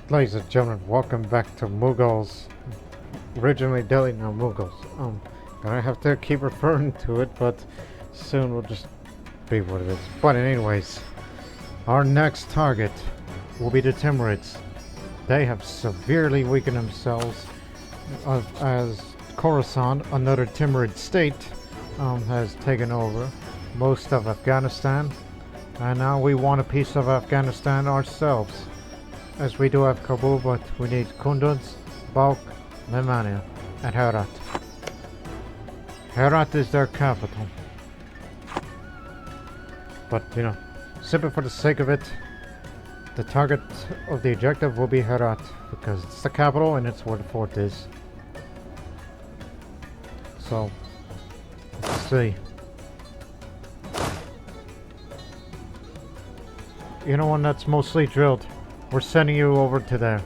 Ladies and gentlemen, welcome back to Mughals. Originally Delhi, now Mughals. Gonna have to keep referring to it, but soon we'll just be what it is. But anyways, our next target will be the Timurids. They have severely weakened themselves as Khorasan, another Timurid state, has taken over most of Afghanistan, and now we want a piece of Afghanistan ourselves. As we do have Kabul, but we need Kunduz, Balkh, Lemania, and Herat. Herat is their capital. But, you know, simply for the sake of it, the target of the objective will be Herat, because it's the capital and it's where the fort is. So, let's see. You know, one that's mostly drilled. We're sending you over to there.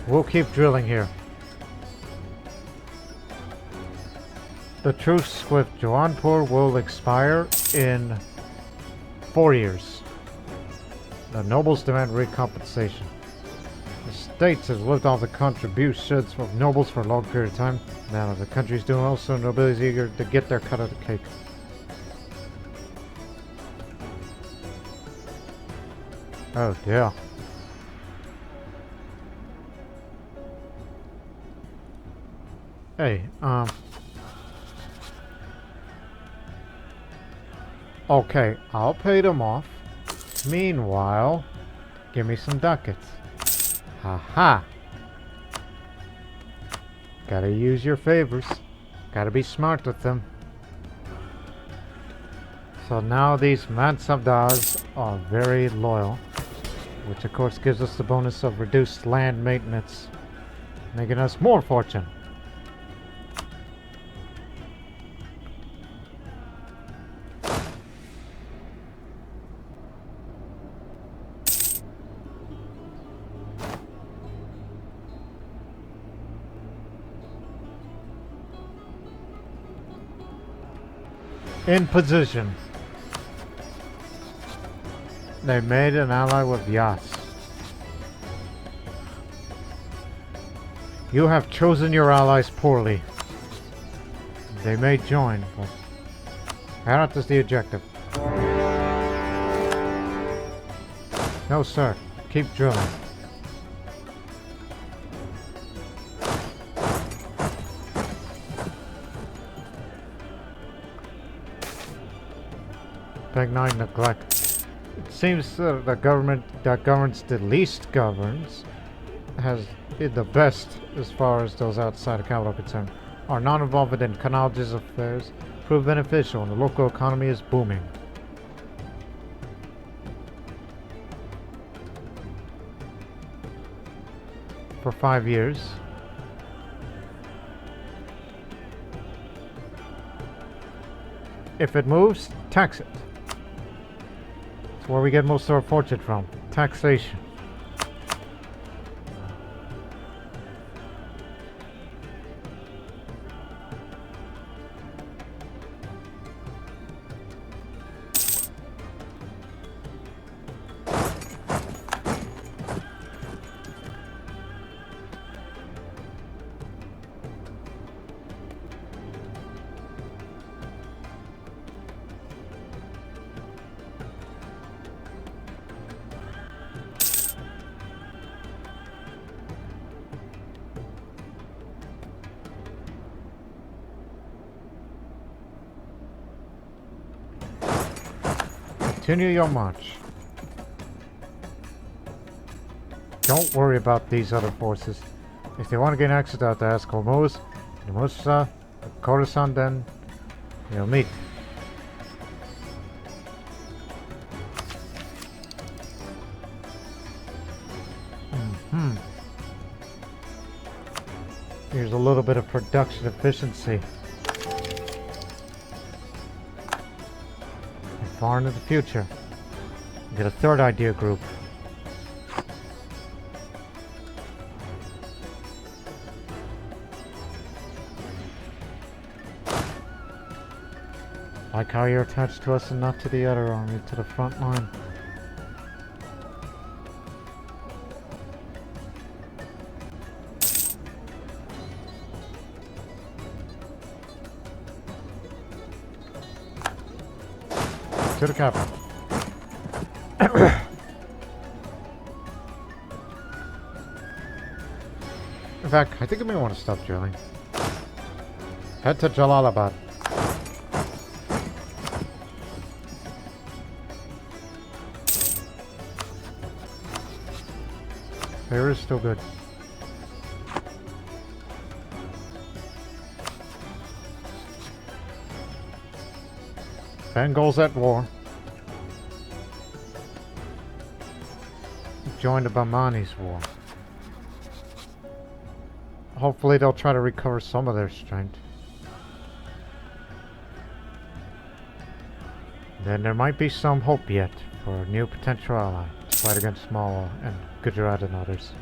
We'll keep drilling here. The truce with Jaunpur will expire in 4 years. The nobles demand recompensation. The states has lived off the contributions of nobles for a long period of time. Now the country's doing well, so nobility is eager to get their cut of the cake. Oh dear. Hey, okay, I'll pay them off. Meanwhile, give me some ducats. Haha. Gotta use your favors. Gotta be smart with them. So now these Mansabdars are very loyal, which of course gives us the bonus of reduced land maintenance, making us more fortune. In position. They made an ally with Yas. You have chosen your allies poorly. They may join, but Herat is the objective. No, sir. Keep drilling. Ignite neglect. It seems the government that governs the least governs has the best as far as those outside the capital are concerned. Our non-involvement in Kanalji's affairs prove beneficial and the local economy is booming. For 5 years. If it moves, tax it. It's where we get most of our fortune from. Taxation. Continue your march. Don't worry about these other forces. If they want to gain access to ask Hormuz, the Musa, Khorasan, then you'll meet. Here's a little bit of production efficiency. Far into the future. Get a third idea group. Like how you're attached to us and not to the other army, to the front line. to the capital. In fact, I think I may want to stop drilling. Head to Jalalabad. There is still good. Bengals at war. Joined the Bahmanis' war. Hopefully they'll try to recover some of their strength. Then there might be some hope yet for a new potential ally to fight against Mala and Gujarat and others.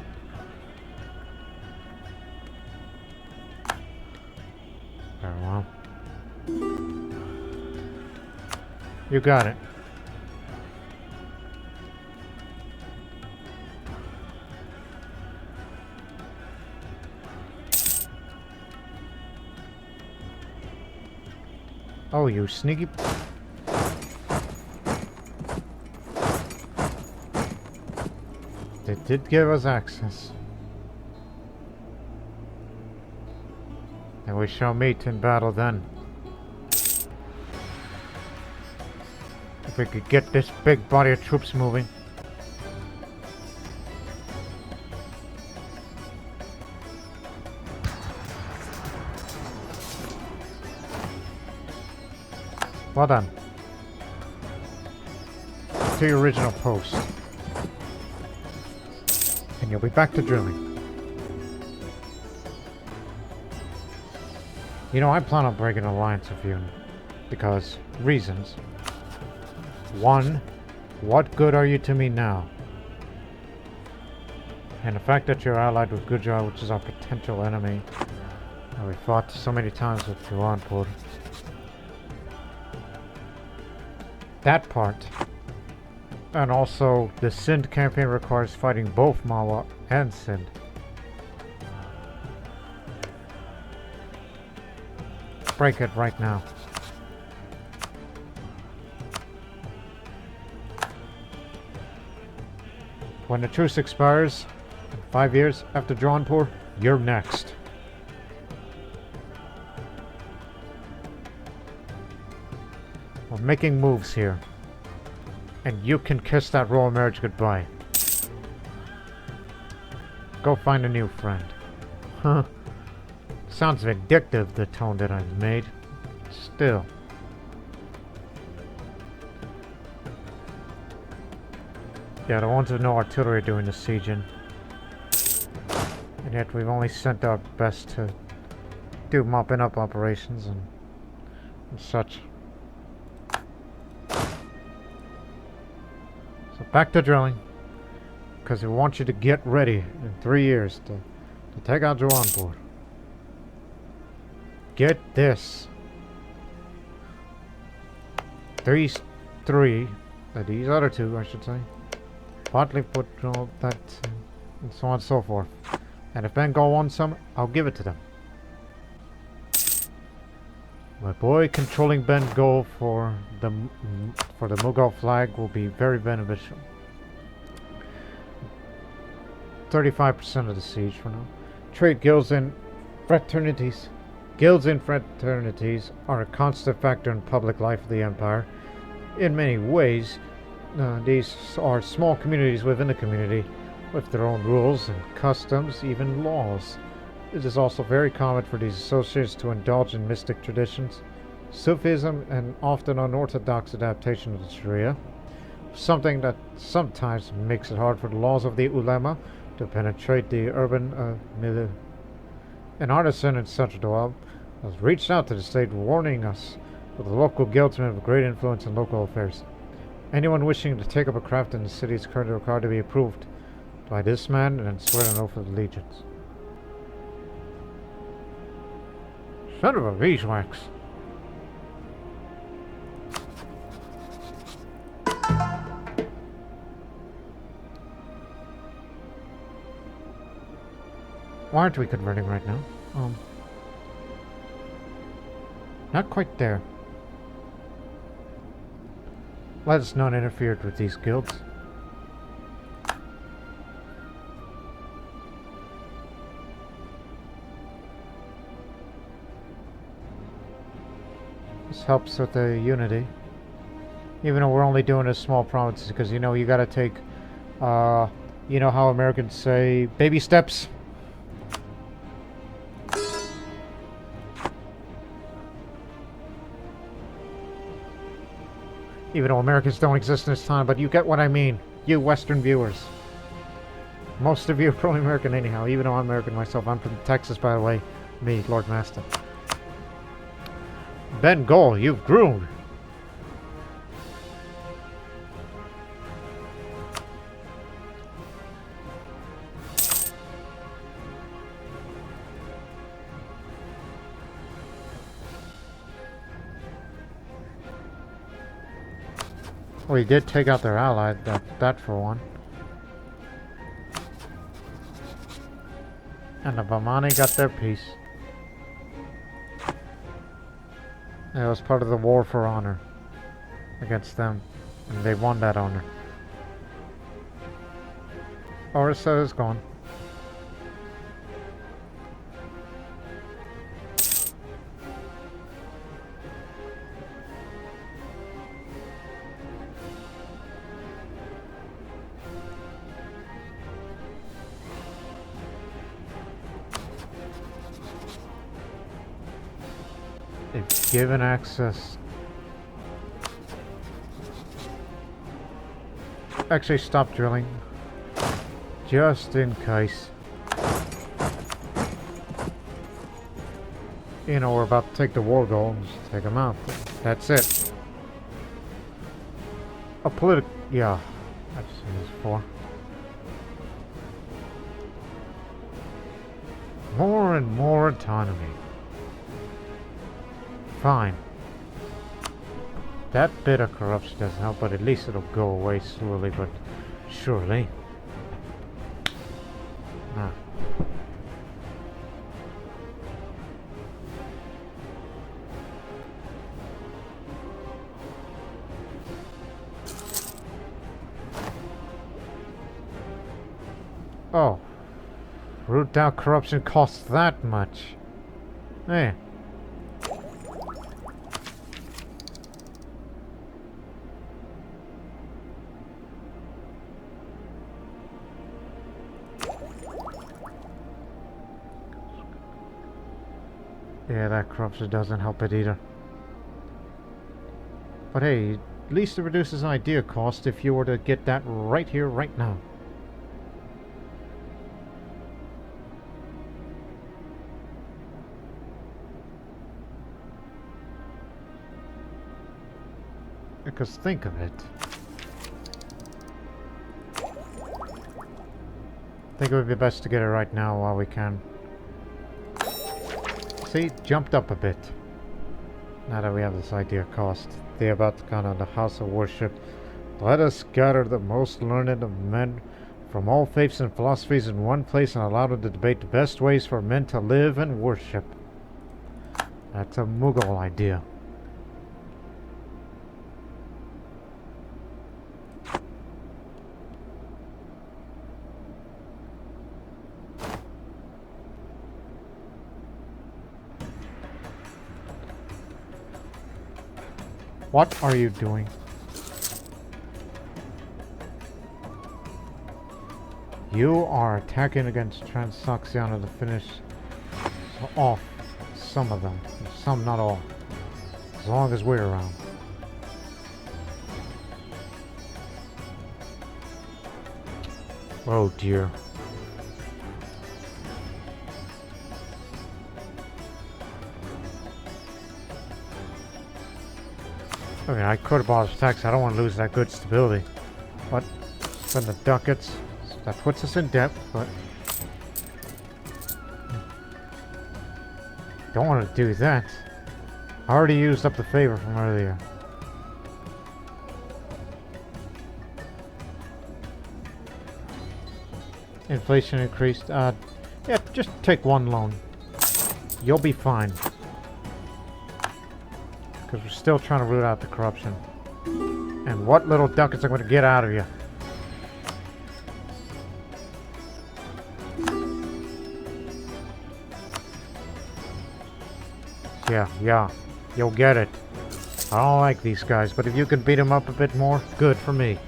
Very well. You got it. Oh, you sneaky... They did give us access. And we shall meet in battle then. If we could get this big body of troops moving. Well done. To your original post. And you'll be back to drilling. You know, I plan on breaking an alliance with you because reasons. One, what good are you to me now? And the fact that you're allied with Gujarat, which is our potential enemy, and we fought so many times with Jaunpur. That part. And also, the Sindh campaign requires fighting both Malwa and Sindh. Break it right now. When the truce expires, 5 years after Jaunpur, you're next. We're making moves here. And you can kiss that royal marriage goodbye. Go find a new friend. Huh. Sounds vindictive, the tone that I've made. Still. Yeah, the ones with no artillery during the sieging. And yet we've only sent our best to do mopping up operations and such. So back to drilling. Because we want you to get ready in 3 years to take out Jaunpur. Get this. These other two, I should say. Partly put all that, and so on and so forth. And if Bengal wants some, I'll give it to them. My boy controlling Bengal for the Mughal flag will be very beneficial. 35% of the siege for now. Trade guilds and fraternities. Guilds and fraternities are a constant factor in public life of the Empire. In many ways, these are small communities within a community, with their own rules and customs, even laws. It is also very common for these associates to indulge in mystic traditions, Sufism, and often unorthodox adaptation of the Sharia, something that sometimes makes it hard for the laws of the ulama to penetrate the urban milieu. An artisan in Central Dawab has reached out to the state warning us that the local guildsmen have great influence in local affairs. Anyone wishing to take up a craft in the city is currently required to be approved by this man and swear an oath of allegiance. Son of a beeswax. Why aren't we converting right now? Not quite there. Let's not interfere with these guilds. This helps with the unity. Even though we're only doing a small provinces, because you know you gotta take, you know how Americans say, baby steps. Even though Americans don't exist in this time, but you get what I mean. You Western viewers. Most of you are probably American anyhow, even though I'm American myself. I'm from Texas, by the way. Me, Lord Master. Bengal, you've grown. We did take out their ally, that for one. And the Vamani got their peace. It was part of the war for honor against them, and they won that honor. Orissa is gone. They've given access. Actually, stop drilling. Just in case. You know, we're about to take the war goal and just take them out. That's it. A political... yeah. I've seen this before. More and more autonomy. Fine. That bit of corruption doesn't help, but at least it'll go away slowly but surely. Ah. Oh. Root out corruption costs that much. Hey. Yeah, that corruption doesn't help it either. But hey, at least it reduces idea cost if you were to get that right here, right now. Because think of it. I think it would be best to get it right now while we can. See, jumped up a bit. Now that we have this idea cost. They're about to kind of the house of worship. Let us gather the most learned of men from all faiths and philosophies in one place and allow them to debate the best ways for men to live and worship. That's a Mughal idea. What are you doing? You are attacking against Transoxiana to finish off some of them. Some, not all. As long as we're around. Oh dear. I mean, I could abolish tax. I don't want to lose that good stability. But spend the ducats. That puts us in debt, but don't want to do that. I already used up the favor from earlier. Inflation increased. Yeah, just take one loan. You'll be fine. Because we're still trying to root out the corruption. And what little ducats I'm going to get out of you? Yeah, you'll get it. I don't like these guys, but if you can beat them up a bit more, good for me.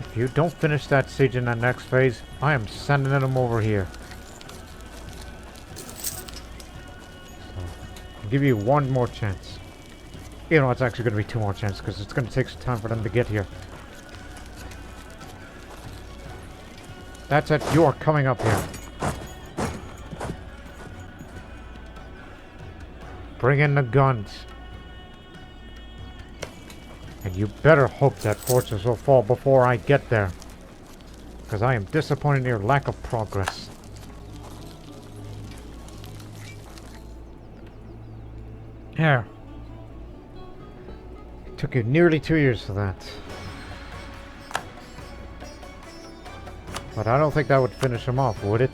If you don't finish that siege in that next phase, I am sending them over here. So, I'll give you one more chance. You know, it's actually going to be two more chances because it's going to take some time for them to get here. That's it. You are coming up here. Bring in the guns. And you better hope that fortress will fall before I get there. Because I am disappointed in your lack of progress. Here. It took you nearly 2 years for that. But I don't think that would finish him off, would it?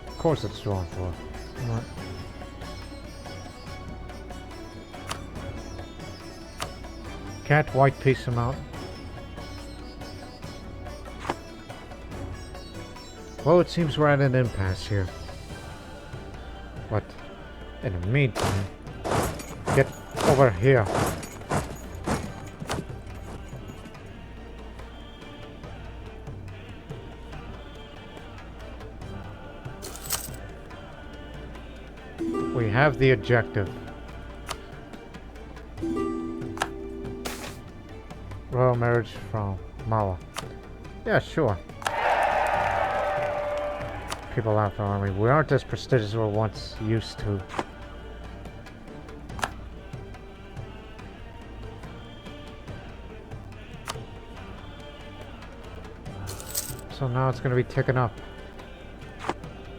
Of course it's Jaunpur. Right. Can't white piece him out. Well, it seems we're at an impasse here. But in the meantime, get over here. We have the objective. Royal marriage from Mala. Yeah, sure. People after army. We aren't as prestigious as we were once used to. So now it's going to be ticking up.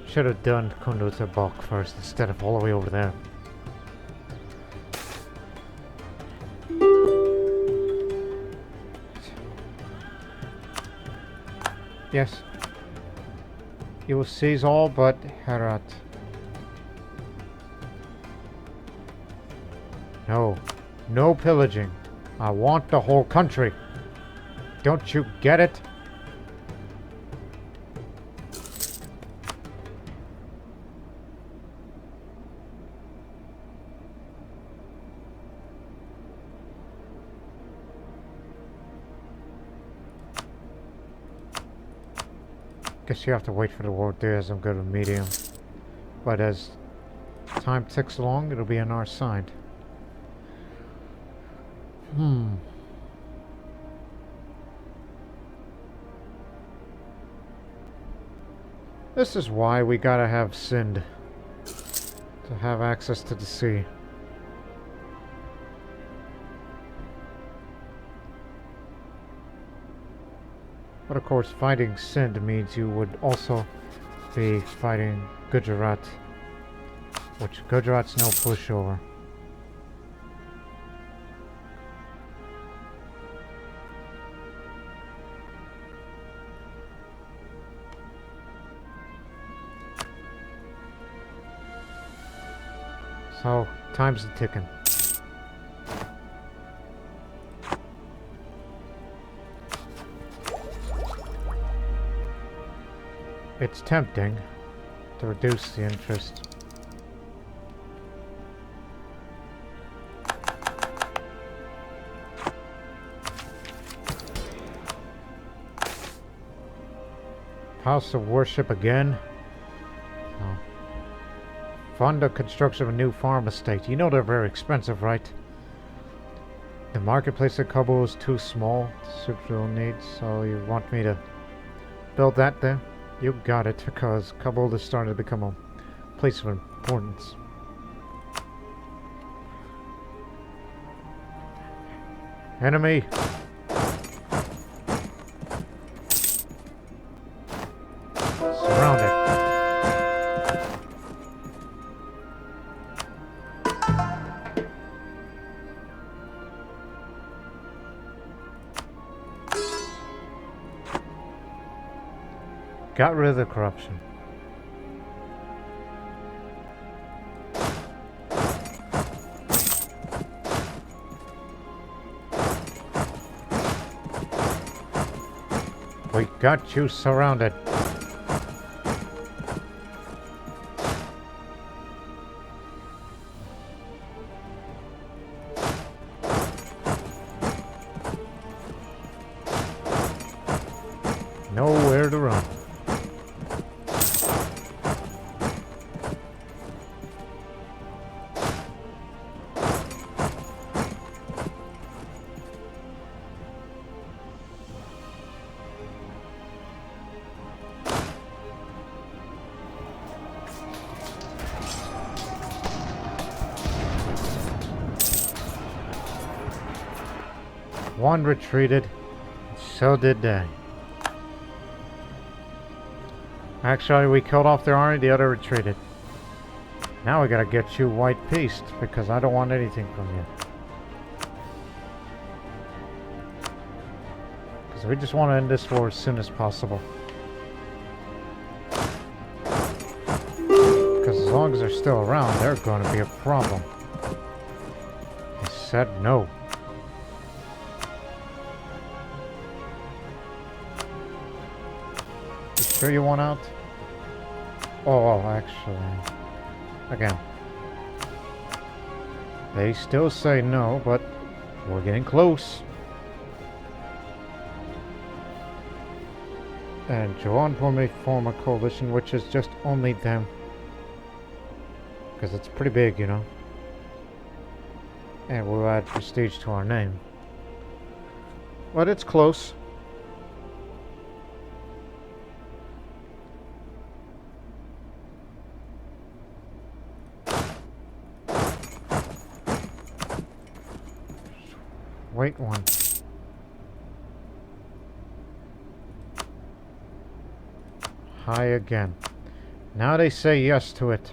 Should have done Kunduz Bulk first instead of all the way over there. Yes. You will seize all but Herat. No. No pillaging. I want the whole country. Don't you get it? Guess you have to wait for the war there as I'm good with medium. But as time ticks along, it'll be on our side. This is why we gotta have Sind. To have access to the sea. But of course, fighting Sind means you would also be fighting Gujarat, which Gujarat's no pushover. So, time's ticking. It's tempting to reduce the interest. House of Worship again. Oh. Fund the construction of a new farm estate. You know they're very expensive, right? The marketplace at Kabul is too small to suit real needs, so you want me to build that there? You got it, because Kabul is starting to become a place of importance. Enemy! Got rid of the corruption. We got you surrounded. Nowhere to run. One retreated, so did they. Actually, we killed off their army, the other retreated. Now we gotta get you white pieced, because I don't want anything from you. Because we just want to end this war as soon as possible. Because as long as they're still around, they're going to be a problem. He said no. You sure you want out? Oh, actually... Again. They still say no, but we're getting close. And Jaunpur may form a coalition, which is just only them. Because it's pretty big, you know. And we'll add prestige to our name. But it's close. Wait one. High again. Now they say yes to it.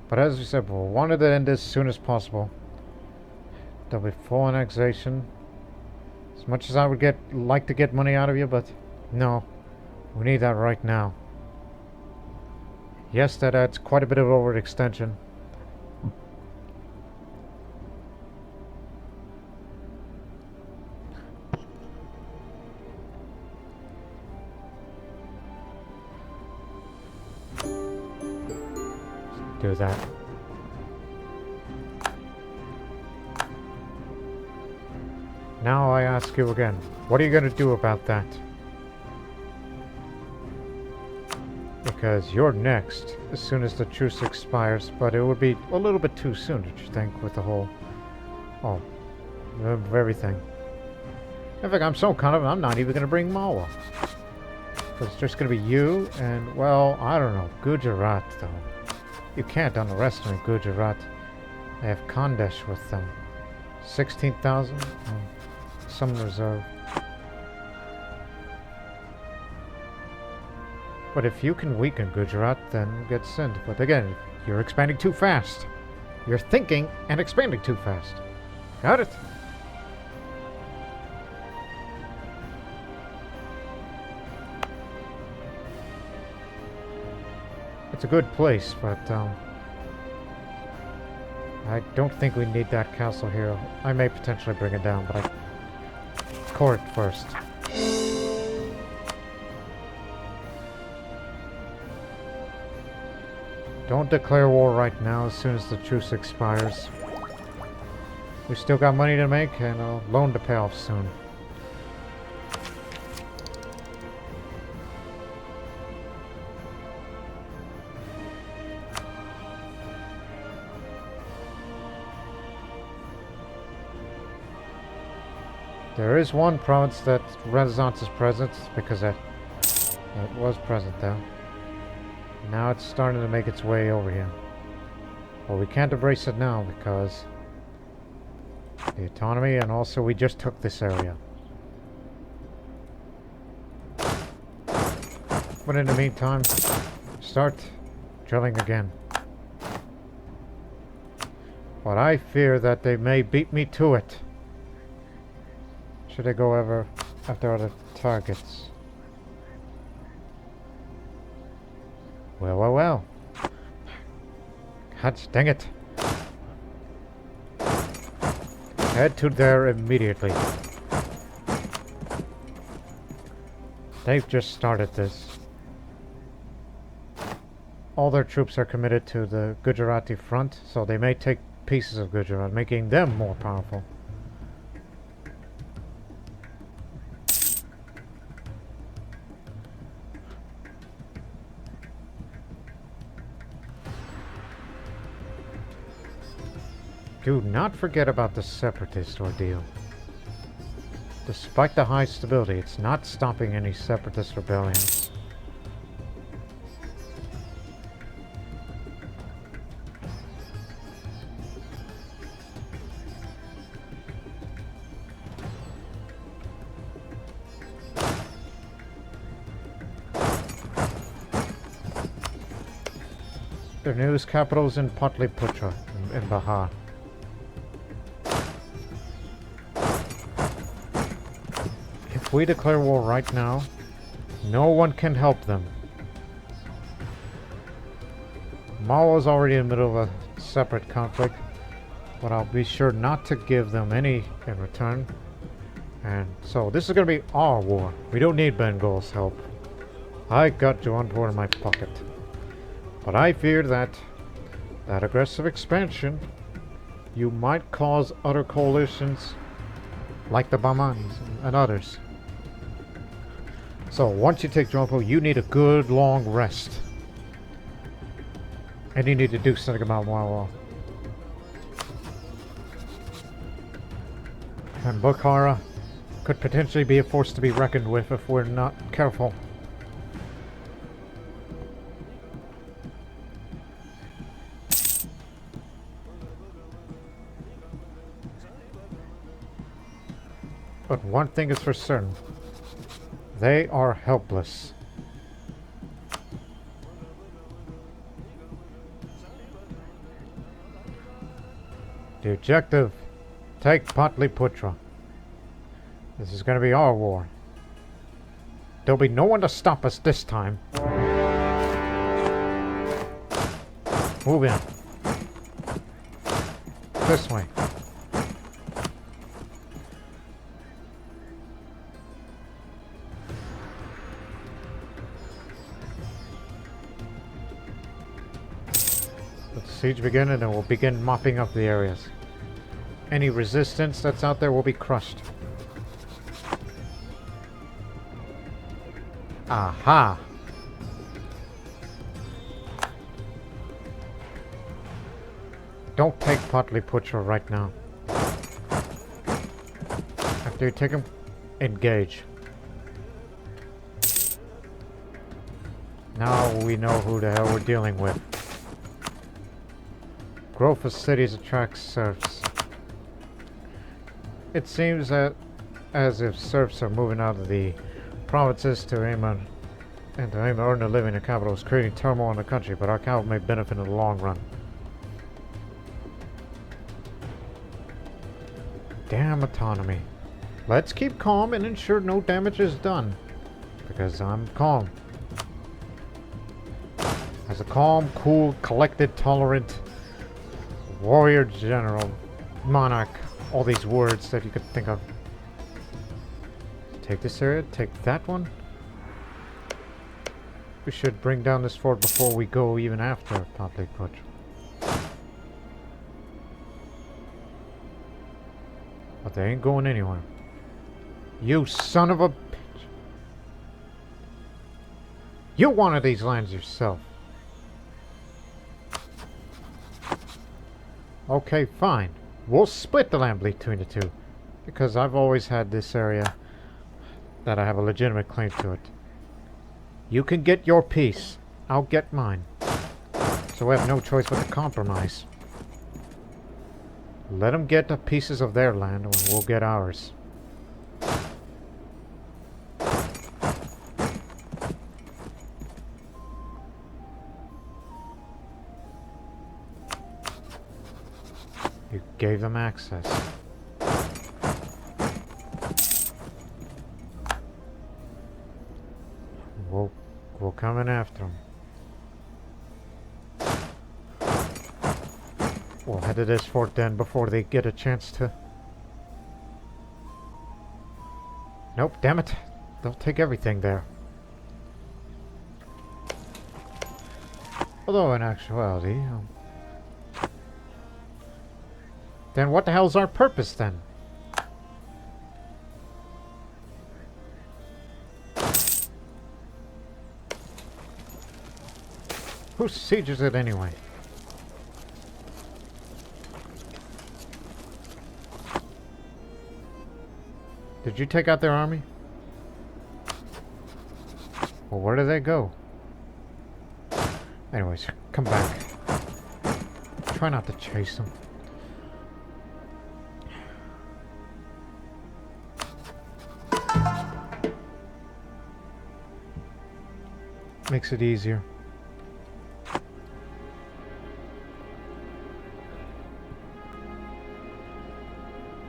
But as we said, we wanted to end this as soon as possible. There'll be full annexation. As much as I would like to get money out of you, but no. We need that right now. Yes, that adds quite a bit of overextension. Do that. Now I ask you again, what are you going to do about that? Because you're next as soon as the truce expires, but it would be a little bit too soon, don't you think, with the whole... Oh, of everything. In fact, I'm so confident I'm not even going to bring Mawa. It's just going to be you and, well, I don't know, Gujarat, though. You can't underestimate Gujarat. They have Khandesh with them. 16,000? Some reserve. But if you can weaken Gujarat, then we'll get Sindh. But again, you're expanding too fast. You're thinking and expanding too fast. Got it? It's a good place, but I don't think we need that castle here. I may potentially bring it down, but I core it first. Don't declare war right now as soon as the truce expires. We still got money to make and a loan to pay off soon. There is one province that Renaissance is present, because it was present though. Now it's starting to make its way over here. Well, we can't embrace it now because the autonomy, and also we just took this area. But in the meantime, start drilling again. But I fear that they may beat me to it. Should I go ever after other targets? Well, well, well. God dang it. Head to there immediately. They've just started this. All their troops are committed to the Gujarati front, so they may take pieces of Gujarat, making them more powerful. Do not forget about the separatist ordeal. Despite the high stability, it's not stopping any separatist rebellions. Their news capital is in Patliputra, in Bihar. If we declare war right now, no one can help them. Mao is already in the middle of a separate conflict, but I'll be sure not to give them any in return. And so this is going to be our war. We don't need Bengal's help. I got Jaunpur in my pocket. But I fear that aggressive expansion, you might cause other coalitions like the Bahmanis and others. So once you take Jaunpur, you need a good long rest. And you need to do something about Mughal. And Bukhara could potentially be a force to be reckoned with if we're not careful. But one thing is for certain. They are helpless. The objective, take Patliputra. This is going to be our war. There'll be no one to stop us this time. Move in. This way. Siege begin, and then we'll begin mopping up the areas. Any resistance that's out there will be crushed. Aha! Don't take Patliputra right now. After you take him, engage. Now we know who the hell we're dealing with. Growth of cities attracts serfs. It seems that as if serfs are moving out of the provinces to aim and to earn a living in the capital is creating turmoil in the country, but our capital may benefit in the long run. Damn autonomy. Let's keep calm and ensure no damage is done. Because I'm calm. As a calm, cool, collected, tolerant warrior general, monarch, all these words that you could think of. Take this area, take that one. We should bring down this fort before we go even after Patliputra. But they ain't going anywhere. You son of a bitch! You wanted these lands yourself. Okay, fine. We'll split the land between the two. Because I've always had this area that I have a legitimate claim to it. You can get your piece. I'll get mine. So we have no choice but to compromise. Let them get the pieces of their land and we'll get ours. You gave them access. We'll come in after them. We'll head to this fort then before they get a chance to... Nope, damn it. They'll take everything there. Although in actuality... then what the hell's our purpose then? Who sieges it anyway? Did you take out their army? Well, where do they go? Anyways, come back. Try not to chase them. Makes it easier.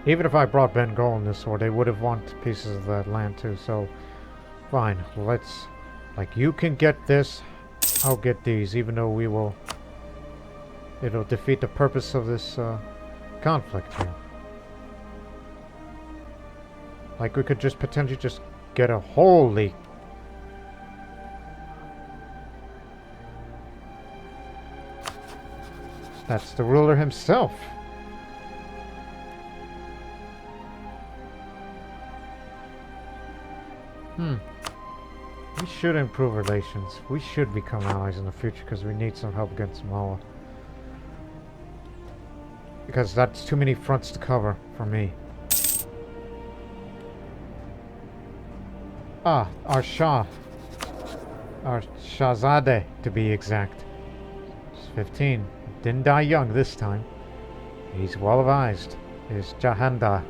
Even if I brought Bengal in this war, they would have wanted pieces of that land too, so... Fine, let's... Like, you can get this, I'll get these, even though we will... It'll defeat the purpose of this, conflict here. Like, we could just potentially just get a holy... That's the ruler himself! We should improve relations. We should become allies in the future because we need some help against Mala. Because that's too many fronts to cover for me. Ah, our Shah. Our Shahzadeh, to be exact. He's 15. Didn't die young this time. He's well advised. He's Jahandar.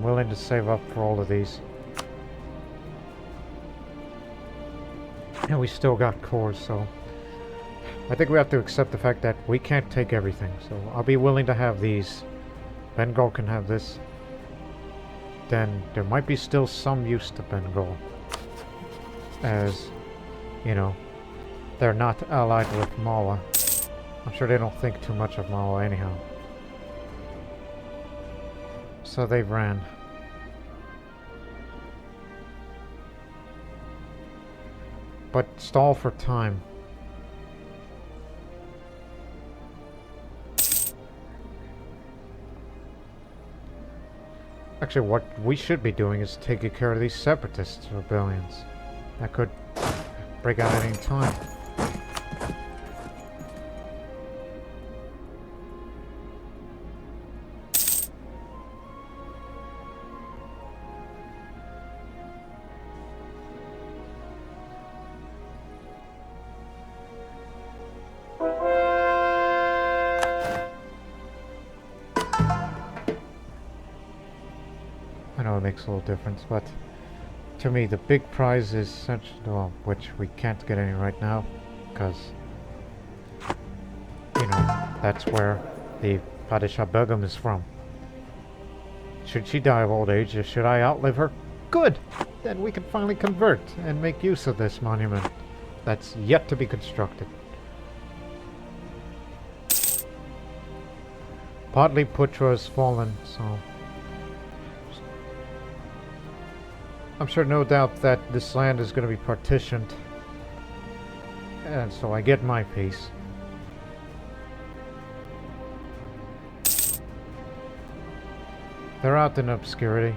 Willing to save up for all of these. And we still got cores, so... I think we have to accept the fact that we can't take everything, so I'll be willing to have these. Bengal can have this. Then there might be still some use to Bengal. As, you know, they're not allied with Mala. I'm sure they don't think too much of Mala anyhow. So they ran. But stall for time. Actually, what we should be doing is taking care of these separatist rebellions. That could break out at any time. Makes a little difference, but to me the big prize is essentially, well, which we can't get any right now because, you know, that's where the Padishah Begum is from. Should she die of old age, or should I outlive her? Good! Then we can finally convert and make use of this monument that's yet to be constructed. Patliputra has fallen, so... I'm sure no doubt that this land is going to be partitioned. And so I get my piece. They're out in obscurity.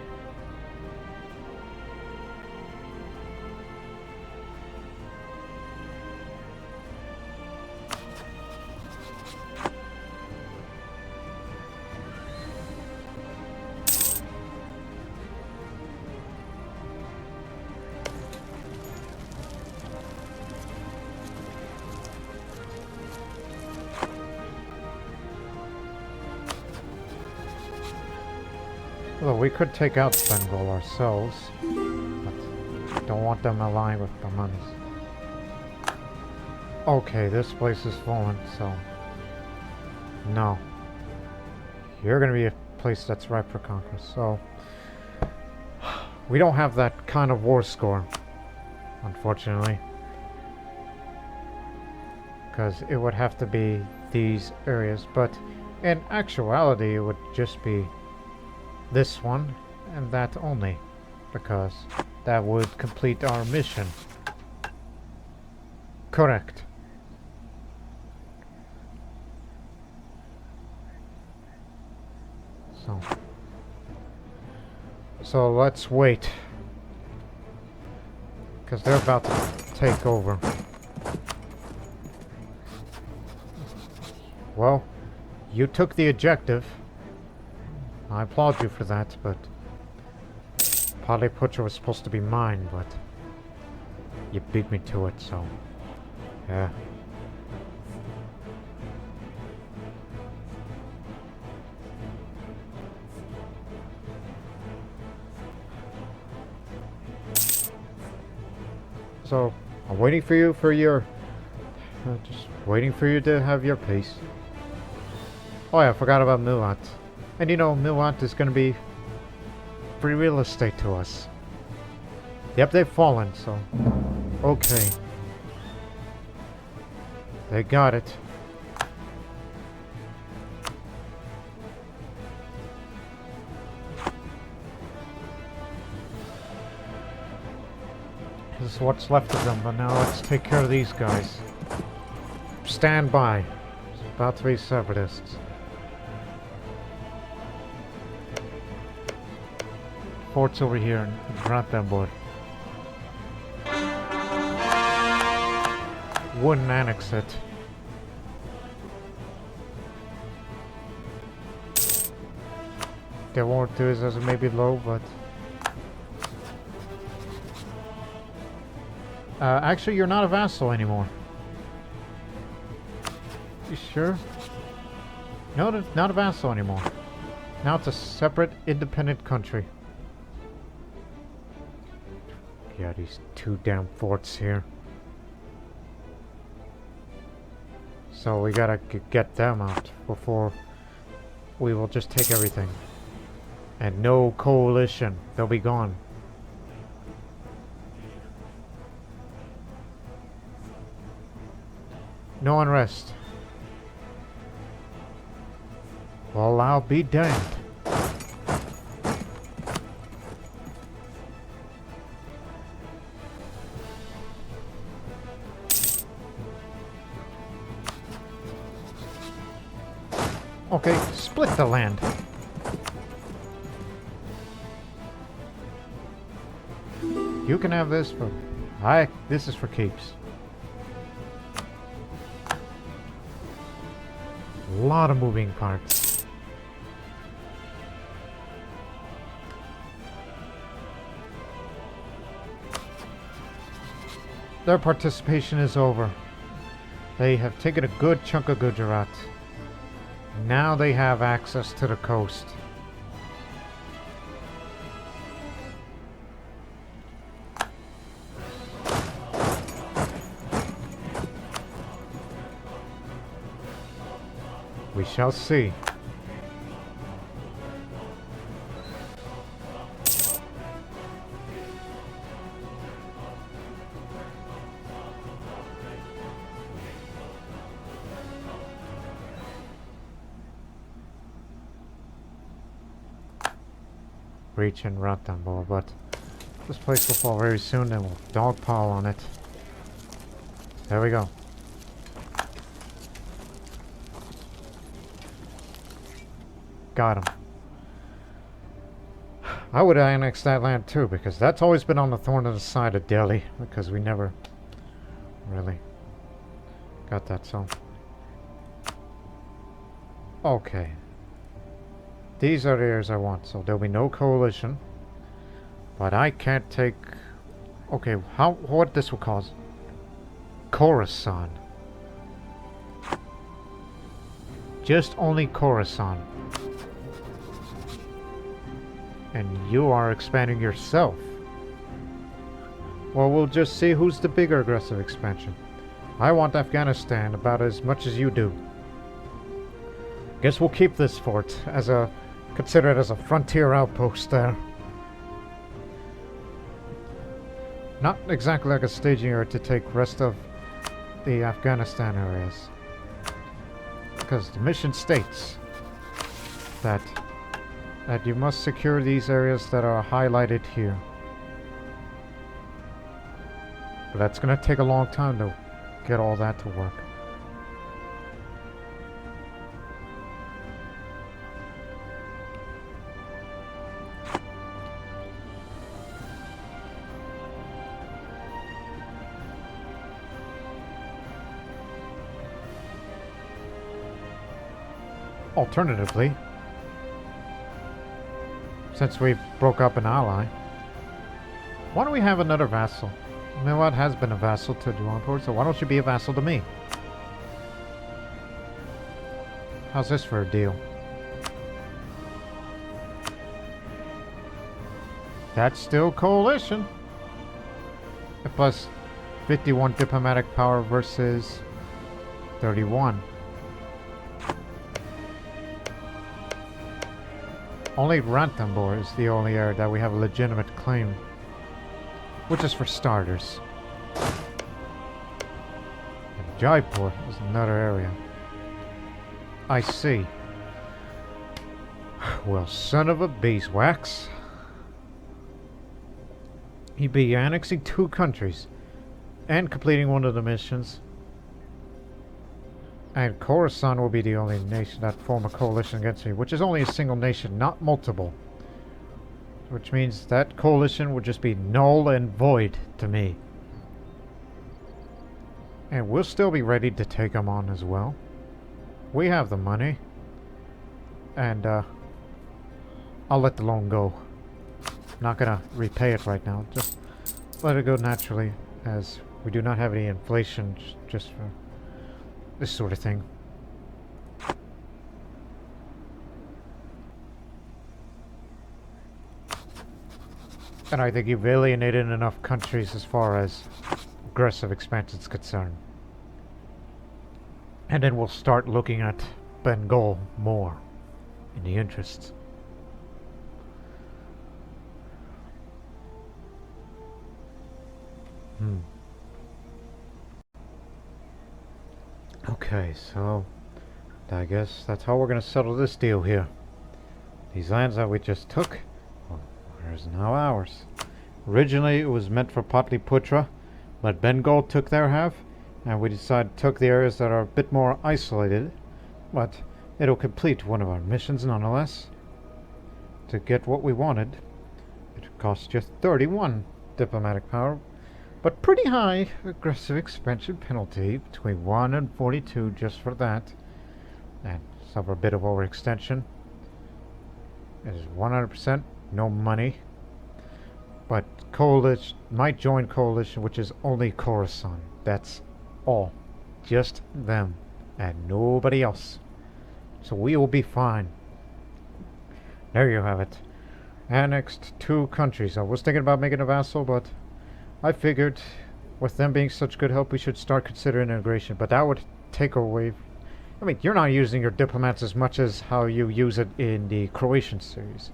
Well, we could take out Bengal ourselves, but don't want them aligned with the monies. Okay, this place is fallen, so... No. You're gonna be a place that's ripe for conquest, so... We don't have that kind of war score. unfortunately. Because it would have to be these areas, but in actuality it would just be this one and that only, because that would complete our mission. Correct. So let's wait, because they're about to take over. Well, you took the objective. I applaud you for that, but Patliputra was supposed to be mine, but you beat me to it, so yeah. So, I'm waiting for you for your... just waiting for you to have your peace. Oh yeah, I forgot about Milat. And you know, Milat is gonna be free real estate to us. Yep, they've fallen, so... okay. They got it. This is what's left of them, but now let's take care of these guys. Stand by. It's about to be separatists. Fort's over here in Jaunpur. Wouldn't annex it. Their war to is maybe low, but... actually, you're not a vassal anymore. You sure? No, not a vassal anymore. Now it's a separate, independent country. Yeah, these two damn forts here. So we gotta get them out before we will just take everything. And no coalition. They'll be gone. No unrest. Well, I'll be damned. Okay, split the land. You can have this, but this is for keeps. A lot of moving parts. Their participation is over. They have taken a good chunk of Gujarat. Now they have access to the coast. We shall see. Reach and Ranthambore, but this place will fall very soon and we'll dogpile on it. There we go. Got him. I would annex that land too, because that's always been on the thorn of the side of Delhi, because we never really got that, so. Okay. These are the areas I want, so there'll be no coalition. But I can't take... okay, what this will cause? Khorasan. Just only Khorasan. And you are expanding yourself. Well, we'll just see who's the bigger aggressive expansion. I want Afghanistan about as much as you do. Guess we'll keep this fort as a... consider it as a frontier outpost there. Not exactly like a staging area to take rest of the Afghanistan areas. Because the mission states that you must secure these areas that are highlighted here. But that's going to take a long time to get all that to work. Alternatively, since we broke up an ally, why don't we have another vassal? Milad has been a vassal to Jaunpur, so why don't you be a vassal to me? How's this for a deal? That's still coalition. Plus 51 diplomatic power versus 31. Only Ranthambore is the only area that we have a legitimate claim. Which is for starters. And Jaipur is another area. I see. Well, son of a beeswax. He'd be annexing 2 countries. And completing one of the missions. And Khorasan will be the only nation that form a coalition against me, which is only a single nation, not multiple. Which means that coalition would just be null and void to me. And we'll still be ready to take them on as well. We have the money. And, I'll let the loan go. Not gonna repay it right now. Just let it go naturally, as we do not have any inflation just for this sort of thing. And I think you've alienated enough countries as far as aggressive expansion is concerned. And then we'll start looking at Bengal more in the interests. Okay, so I guess that's how we're going to settle this deal here. These lands that we just took, well, is now ours. Originally, it was meant for Patliputra, but Bengal took their half, and we decided to take the areas that are a bit more isolated, but it'll complete one of our missions nonetheless. To get what we wanted, it cost just 31 diplomatic power, but pretty high aggressive expansion penalty, between 1 and 42 just for that, and suffer a bit of overextension. It is 100% no money, but coalition might join coalition, which is only Khorasan. That's all, just them and nobody else. So we will be fine. There you have it. Annexed 2 countries. I was thinking about making a vassal, but I figured with them being such good help, we should start considering integration. But that would take away. I mean, you're not using your diplomats as much as how you use it in the Croatian series.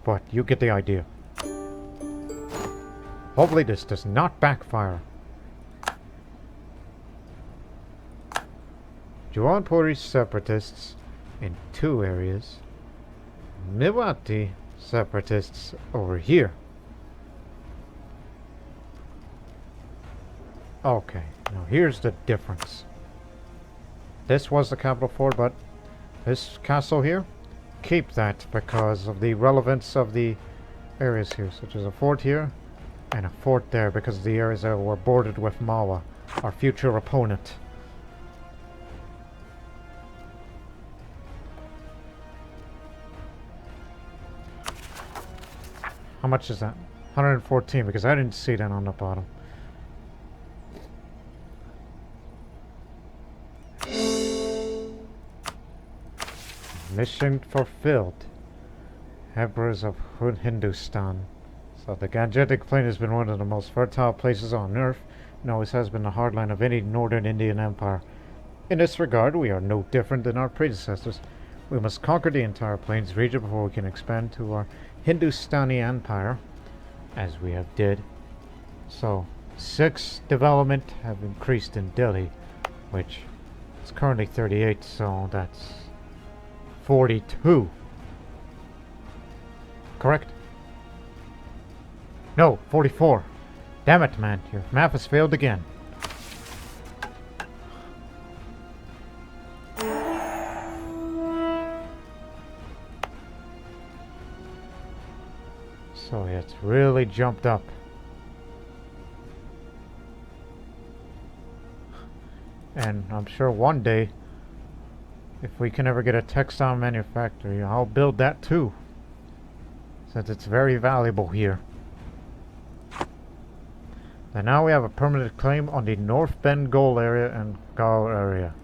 But you get the idea. Hopefully this does not backfire. Jaunpuri separatists in 2 areas. Mewati separatists over here. Okay, now here's the difference. This was the capital fort, but this castle here, keep that because of the relevance of the areas here, such as a fort here and a fort there, because of the areas that were bordered with Mawa, our future opponent. How much is that? 114, because I didn't see that on the bottom. Mission fulfilled. Emperors of Hindustan. So the Gangetic Plain has been one of the most fertile places on Earth, and always has been the heartland of any northern Indian empire. In this regard, we are no different than our predecessors. We must conquer the entire Plains region before we can expand to our Hindustani empire. as we have did. So 6 development have increased in Delhi, which is currently 38, so that's 42. Correct? No, 44. Damn it, man, your math has failed again. So it's really jumped up. And I'm sure one day, if we can ever get a textile manufactory, I'll build that too, since it's very valuable here. And now we have a permanent claim on the North Bengal area and Gaur area.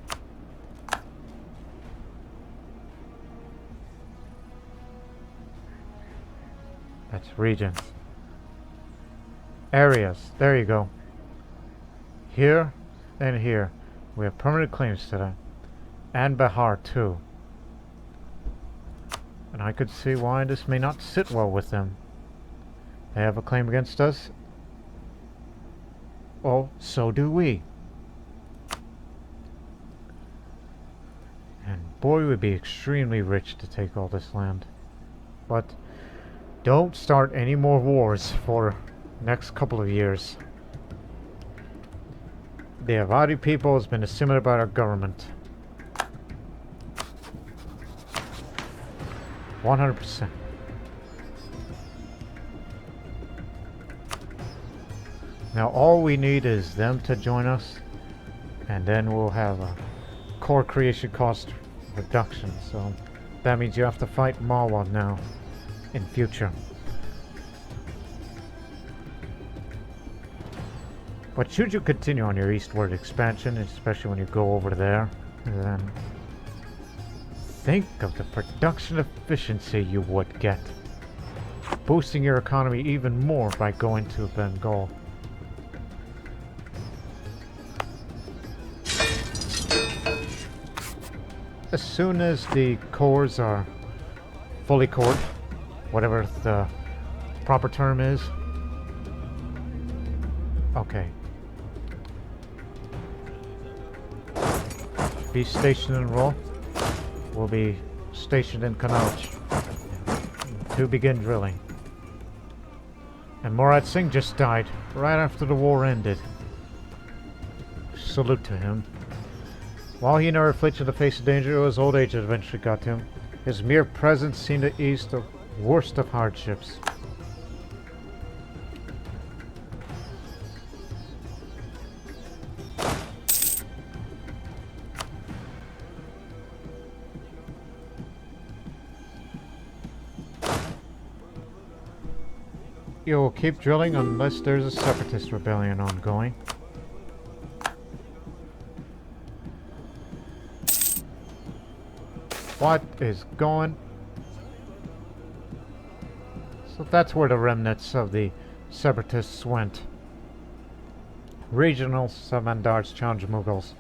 That's regions. Areas. There you go. Here and here. We have permanent claims to that. And Bihar too. And I could see why this may not sit well with them. They have a claim against us. Well, so do we. And boy, we'd be extremely rich to take all this land. But don't start any more wars for next couple of years. The Avari people has been assimilated by our government. 100%. Now all we need is them to join us, and then we'll have a core creation cost reduction. So that means you have to fight Malwa now in future. But should you continue on your eastward expansion, especially when you go over there, then think of the production efficiency you would get, boosting your economy even more by going to Bengal. As soon as the cores are fully cored, whatever the proper term is. Okay. Be stationed in Roll. We'll be stationed in Kannauj to begin drilling. And Murad Singh just died right after the war ended. Salute to him. While he never flinched in the face of danger, it was old age that eventually got to him. His mere presence seemed to ease the worst of hardships. You'll keep drilling unless there's a separatist rebellion ongoing. What is going? So that's where the remnants of the separatists went. Regional Samandars challenge Mughals.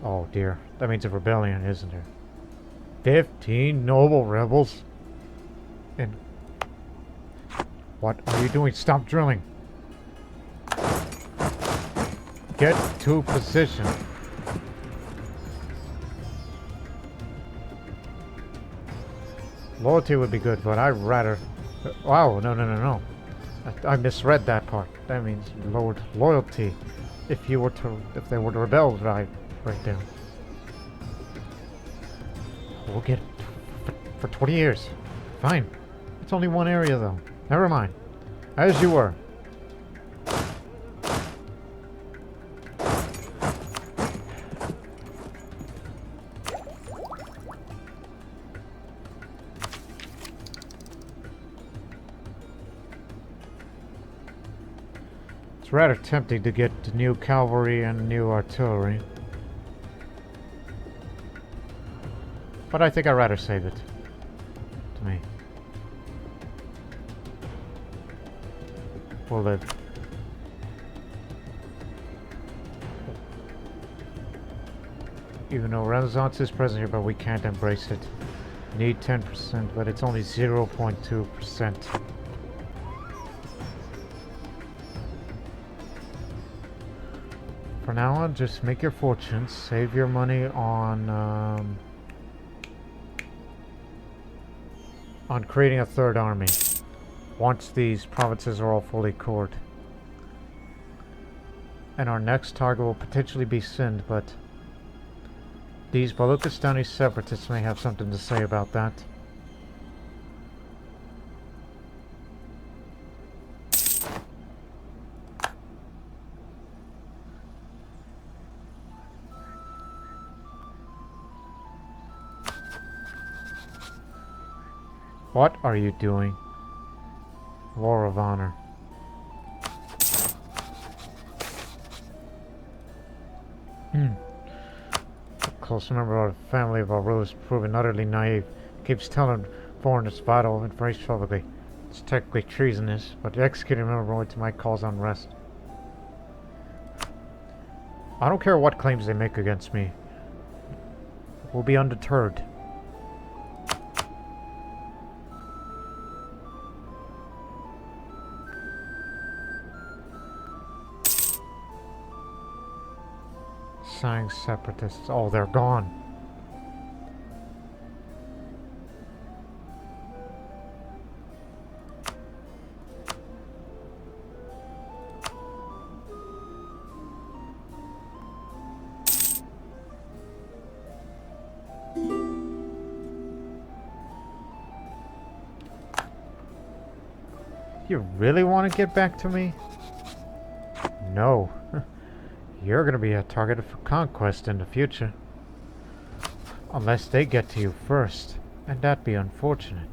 Oh dear, that means a rebellion, isn't there? 15 noble rebels? And what are you doing? Stop drilling. Get to position. Loyalty would be good, but I'd rather... Wow, no. I misread that part. That means you lowered loyalty if they were to rebel right there. We'll get for 20 years. Fine. It's only one area though. Never mind. As you were. It's rather tempting to get new cavalry and new artillery. But I think I'd rather save it. To me. We'll live. Even though Renaissance is present here, but we can't embrace it. Need 10%, but it's only 0.2%. for now on, just make your fortunes. Save your money on creating a third army. Once these provinces are all fully cored. And our next target will potentially be Sind, but these Baluchistani separatists may have something to say about that. What are you doing? War of Honor. A close member of the family of our rulers proven utterly naive. Keeps telling foreigners vital information publicly. It's technically treasonous, but executing him to my cause unrest. I don't care what claims they make against me. We'll be undeterred. Sang separatists. Oh, they're gone. You really want to get back to me? No. You're going to be a target for conquest in the future. Unless they get to you first. And that'd be unfortunate.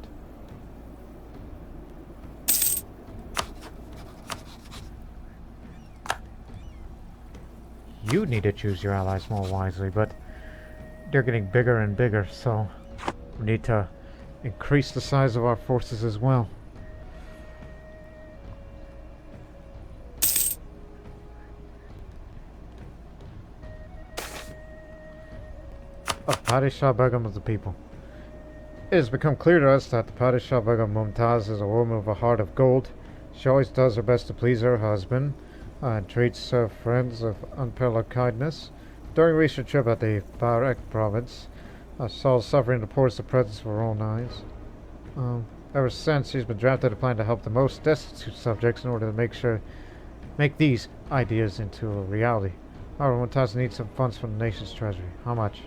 You need to choose your allies more wisely, but they're getting bigger and bigger, so we need to increase the size of our forces as well. Padishah Begum of the people. It has become clear to us that the Padishah Begum Mumtaz is a woman with a heart of gold. She always does her best to please her husband and treats her friends with unparalleled kindness. During a recent trip at the Barak province, Saul suffering the poorest of presence for her own eyes. Ever since, she's been drafted a plan to help the most destitute subjects in order to make these ideas into a reality. However, Mumtaz needs some funds from the nation's treasury. How much?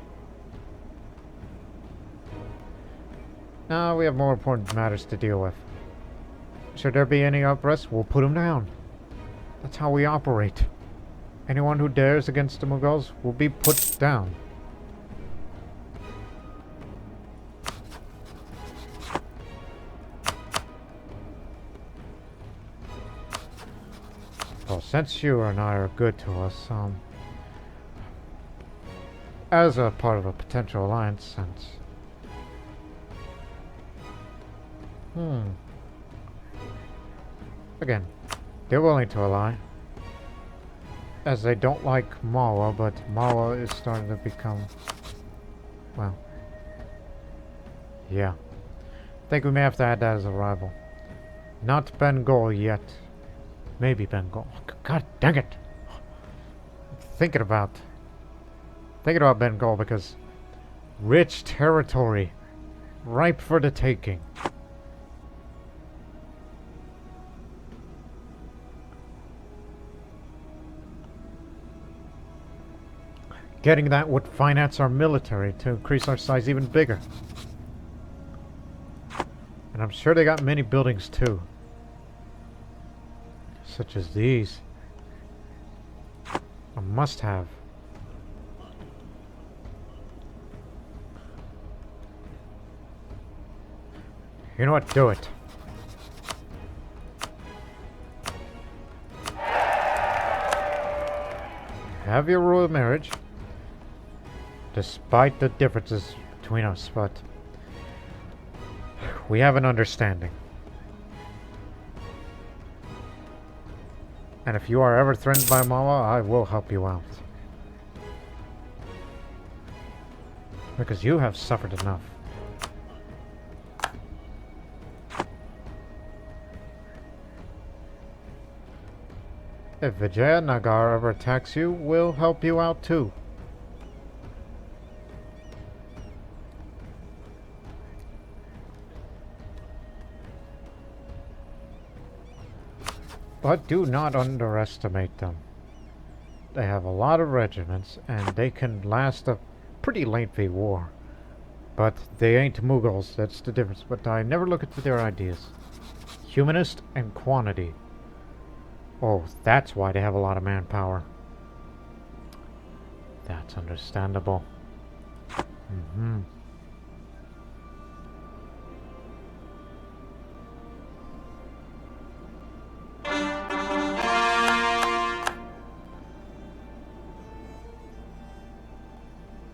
Now we have more important matters to deal with. Should there be any unrest, we'll put them down. That's how we operate. Anyone who dares against the Mughals will be put down. Well, since you and I are good to us, as a part of a potential alliance, since again, they're willing to ally. As they don't like Mawa, but Mawa is starting to become, well, yeah. I think we may have to add that as a rival. Not Bengal yet. Maybe Bengal. God dang it! Thinking about Bengal because rich territory, ripe for the taking. Getting that would finance our military to increase our size even bigger. And I'm sure they got many buildings too. Such as these. A must-have. You know what? Do it. Have your royal marriage. Despite the differences between us, but we have an understanding. And if you are ever threatened by Mawa, I will help you out. Because you have suffered enough. If Vijayanagar ever attacks you, we'll help you out too. But do not underestimate them. They have a lot of regiments, and they can last a pretty lengthy war. But they ain't Mughals, that's the difference. But I never look at their ideas. Humanist and quantity. Oh, that's why they have a lot of manpower. That's understandable. Mm-hmm.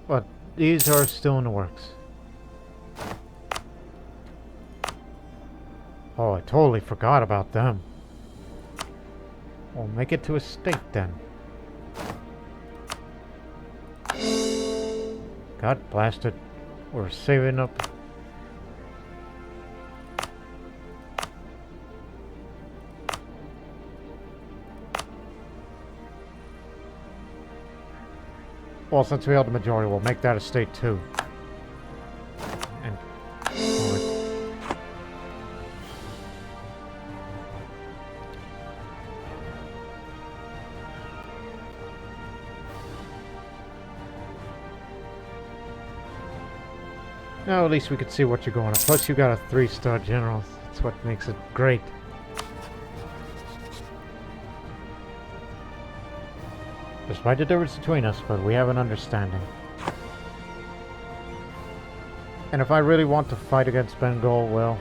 But these are still in the works. Oh, I totally forgot about them. We'll make it to a state then. God blast it. We're saving up. Well, since we held the majority, we'll make that a state too. And now at least we could see what you're going on. Plus you got a 3-star general. That's what makes it great. Despite the difference between us, but we have an understanding. And if I really want to fight against Bengal, well,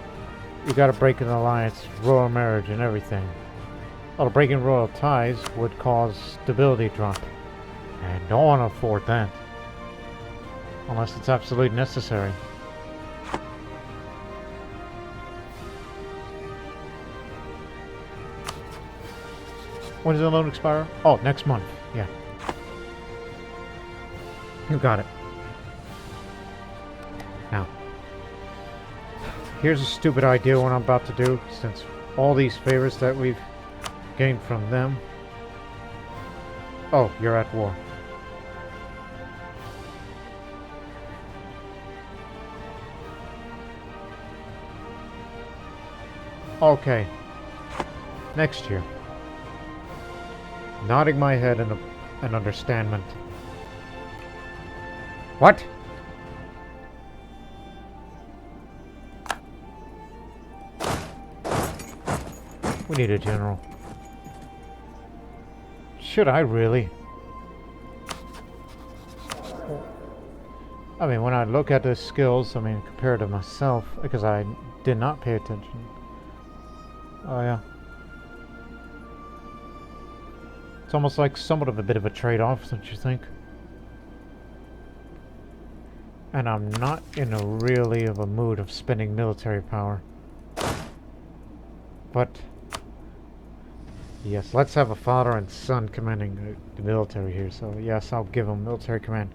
you gotta break an alliance, royal marriage, and everything. Well, breaking royal ties would cause stability drop. And I don't want to afford that. Unless it's absolutely necessary. When does the loan expire? Oh, next month. Yeah. You got it. Now, here's a stupid idea what I'm about to do, since all these favors that we've gained from them. Oh, you're at war. Okay. Next year. Nodding my head in an understandment. What? We need a general. Should I really? I mean, when I look at the skills, I mean, compared to myself, because I did not pay attention. Oh, yeah. It's almost like somewhat of a bit of a trade-off, don't you think? And I'm not in a really of a mood of spending military power. But yes, let's have a father and son commanding the military here. So yes, I'll give them military command.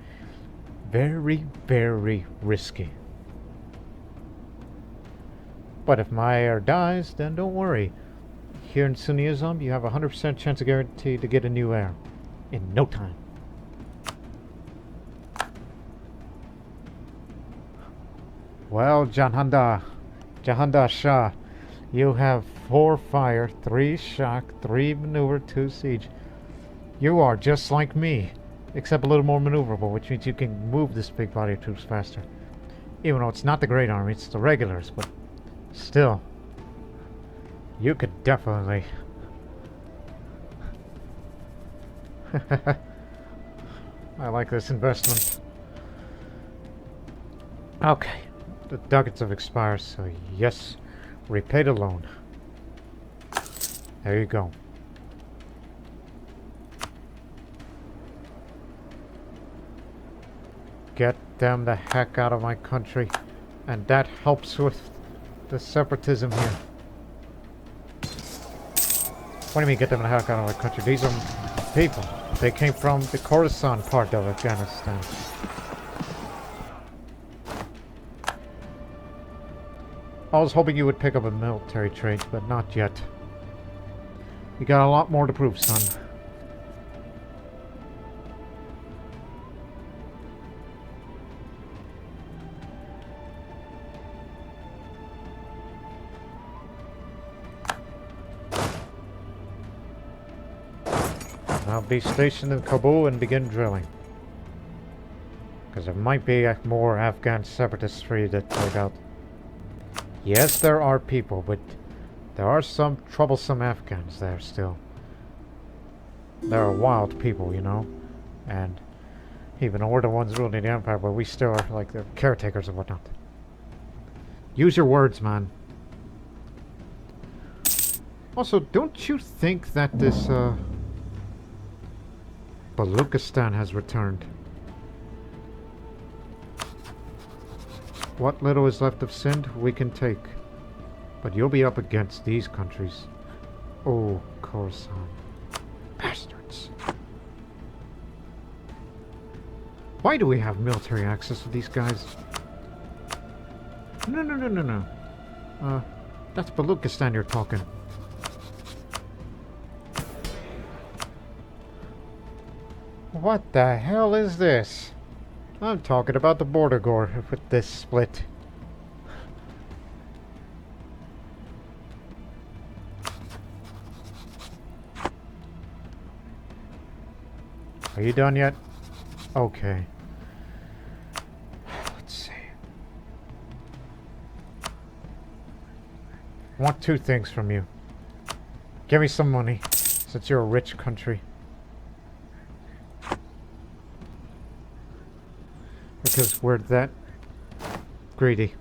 Very, very risky. But if my heir dies, then don't worry. Here in Sunnism, you have a 100% chance of guarantee to get a new heir. In no time. Well, Jahandar Shah, you have 4 fire, 3 shock, 3 maneuver, 2 siege. You are just like me, except a little more maneuverable, which means you can move this big body of troops faster. Even though it's not the Great Army, it's the regulars, but still. You could definitely. I like this investment. Okay. The ducats have expired, so yes, repay the loan. There you go. Get them the heck out of my country. And that helps with the separatism here. What do you mean get them the heck out of my country? These are people. They came from the Khorasan part of Afghanistan. I was hoping you would pick up a military trade, but not yet. You got a lot more to prove, son. I'll be stationed in Kabul and begin drilling. Because there might be more Afghan separatists for you to take out. Yes, there are people, but there are some troublesome Afghans there still. There are wild people, you know. And even though we're the ones ruling the Empire, but we still are like the caretakers and whatnot. Use your words, man. Also, don't you think that this, Baluchistan has returned? What little is left of Sindh, we can take. But you'll be up against these countries. Oh, Khorasan. Bastards. Why do we have military access to these guys? No. That's Baluchistan you're talking. What the hell is this? I'm talking about the border gore with this split. Are you done yet? Okay. Let's see. I want two things from you. Give me some money, since you're a rich country. Because we're that greedy.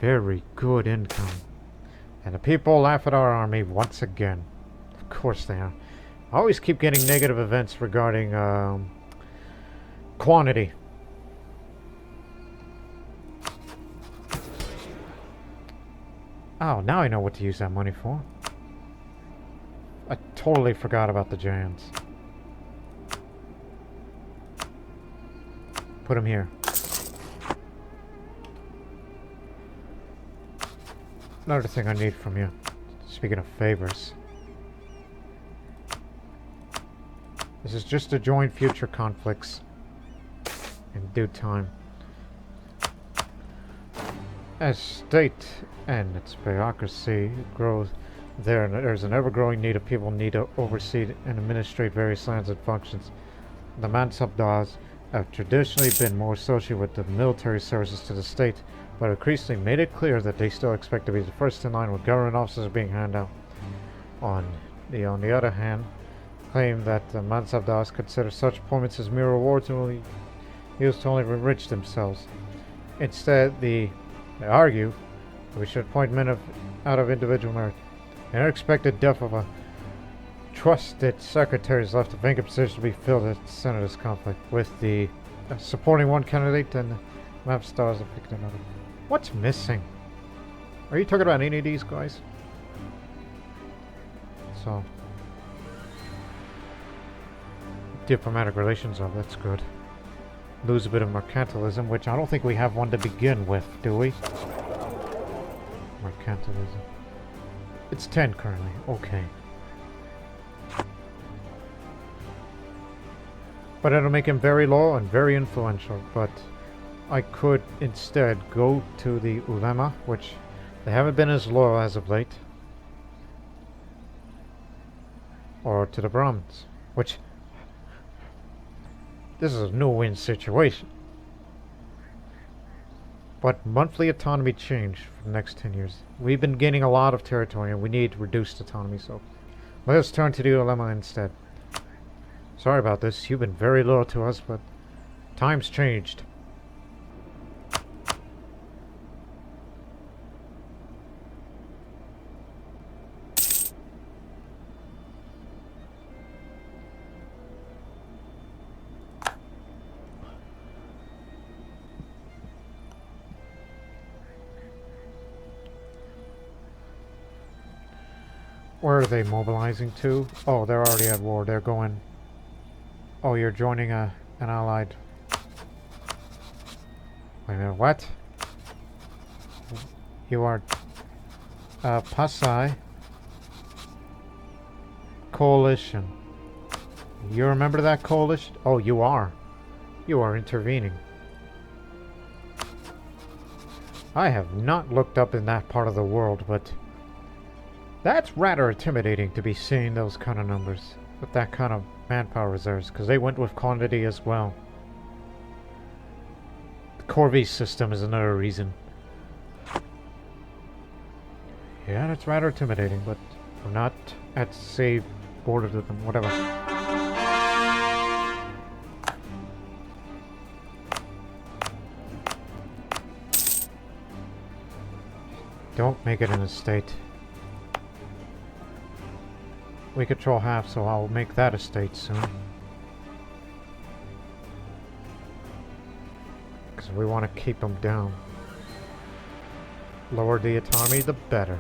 Very good income. And the people laugh at our army once again. Of course they are. I always keep getting negative events regarding quantity. Oh, now I know what to use that money for. I totally forgot about the giants. Put them here. Another thing I need from you. Speaking of favors. This is just to join future conflicts. In due time. As state and its bureaucracy grows, there's an ever-growing need of people need to oversee and administrate various lands and functions. The Mansabdars have traditionally been more associated with the military services to the state, but increasingly made it clear that they still expect to be the first in line when government offices are being handed out. On the other hand, claim that the Mansabdars consider such appointments as mere rewards and will used to only enrich themselves. Instead, they argue that we should appoint men out of individual merit. The unexpected death of a trusted secretary has left a vacant position to be filled at the center of this conflict, with the supporting one candidate and the map stars of picking another. What's missing? Are you talking about any of these guys? So, diplomatic relations, oh, that's good. Lose a bit of mercantilism, which I don't think we have one to begin with, do we? Mercantilism. It's 10 currently. Okay. But it'll make him very loyal and very influential. But I could instead go to the Ulema, which they haven't been as loyal as of late. Or to the Brahmins, which... This is a no-win situation. But monthly autonomy changed for the next 10 years. We've been gaining a lot of territory and we need reduced autonomy, so let us turn to the Ulema instead. Sorry about this, you've been very loyal to us, but times changed. Where are they mobilizing to? Oh, they're already at war. They're going... Oh, you're joining an allied... Wait a minute, what? You are... Pasai... Coalition. You remember that coalition? Oh, you are. You are intervening. I have not looked up in that part of the world, but that's rather intimidating to be seeing those kind of numbers with that kind of manpower reserves, because they went with quantity as well. The Corvée system is another reason. Yeah, that's rather intimidating, but we're not at save border with them, whatever. Don't make it an estate. We control half, so I'll make that estate soon. Because we want to keep them down. Lower the autonomy, the better.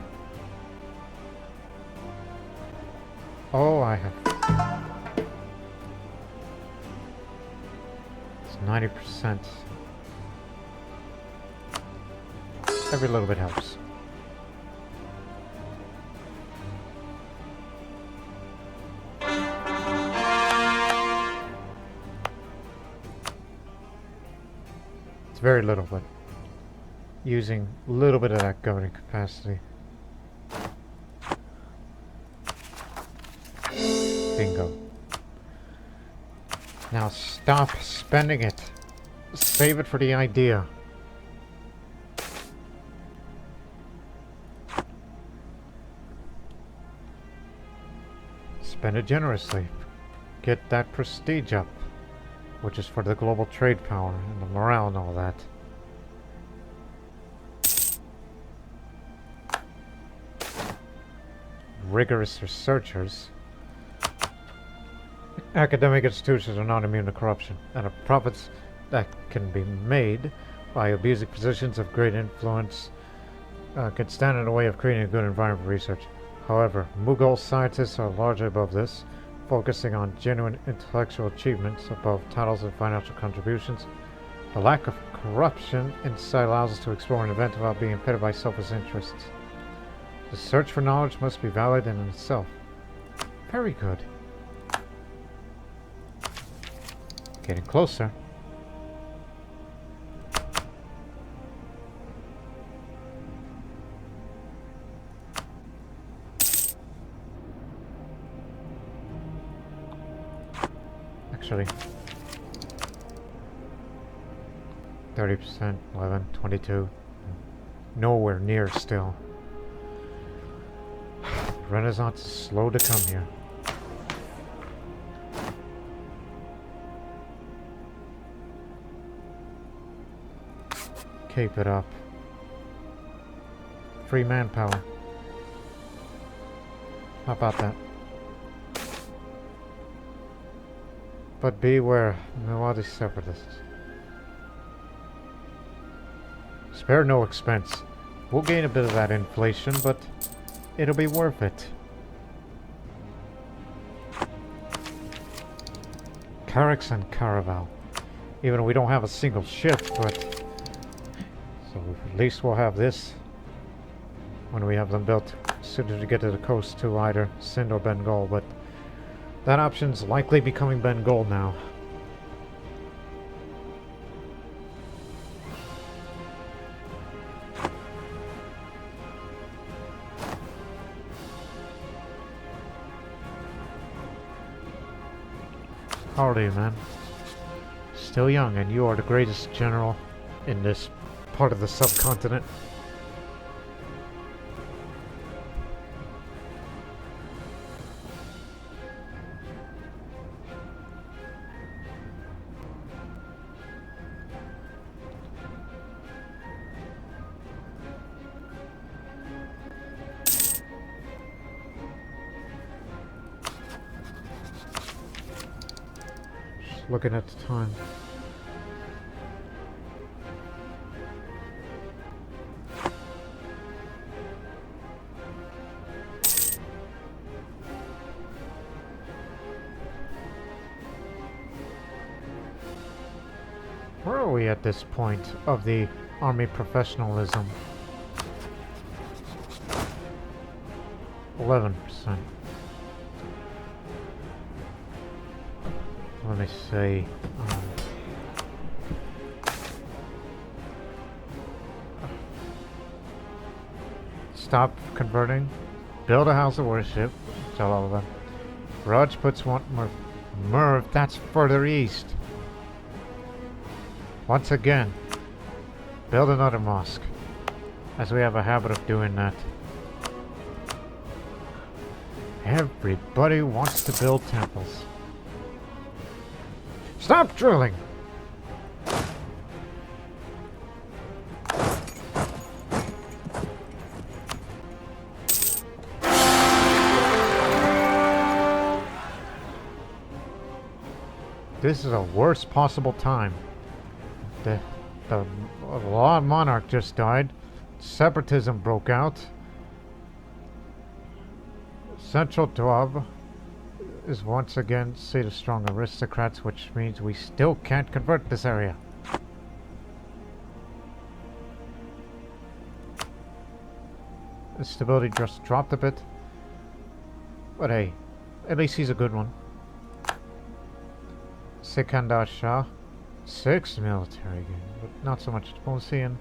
Oh, I have... It's 90%. Every little bit helps. It's very little, but using a little bit of that governing capacity. Bingo. Now stop spending it. Save it for the idea. Spend it generously. Get that prestige up, which is for the global trade power and the morale and all that. Rigorous researchers. Academic institutions are not immune to corruption, and the profits that can be made by abusing positions of great influence can stand in the way of creating a good environment for research. However, Mughal scientists are largely above this, focusing on genuine intellectual achievements above titles and financial contributions. The lack of corruption inside allows us to explore an event without being impeded by selfish interests. The search for knowledge must be valid in itself. Very good. Getting closer. Actually, 30%, 11, 22. Nowhere near still. Renaissance is slow to come here. Keep it up. Free manpower. How about that? But beware, Mughal separatists. Spare no expense. We'll gain a bit of that inflation, but it'll be worth it. Carracks and Caraval. Even though we don't have a single ship, but... So at least we'll have this when we have them built as soon as we get to the coast to either Sind or Bengal, but that option's likely becoming Bengal now. How old are you, man? Still young, and you are the greatest general in this part of the subcontinent. Just looking at the time. Where are we at this point of the army professionalism? 11%. Let me see. stop converting. Build a house of worship. Tell all of them. Raj puts one more. Merv, that's further east. Once again, build another mosque, as we have a habit of doing that. Everybody wants to build temples. Stop drilling! This is a worst possible time. The law monarch just died. Separatism broke out. Central Dwab is once again seat of strong aristocrats, which means we still can't convert this area. The stability just dropped a bit. But hey, at least he's a good one. Sikandar Shah, 6 military gain, but not so much diplomacy and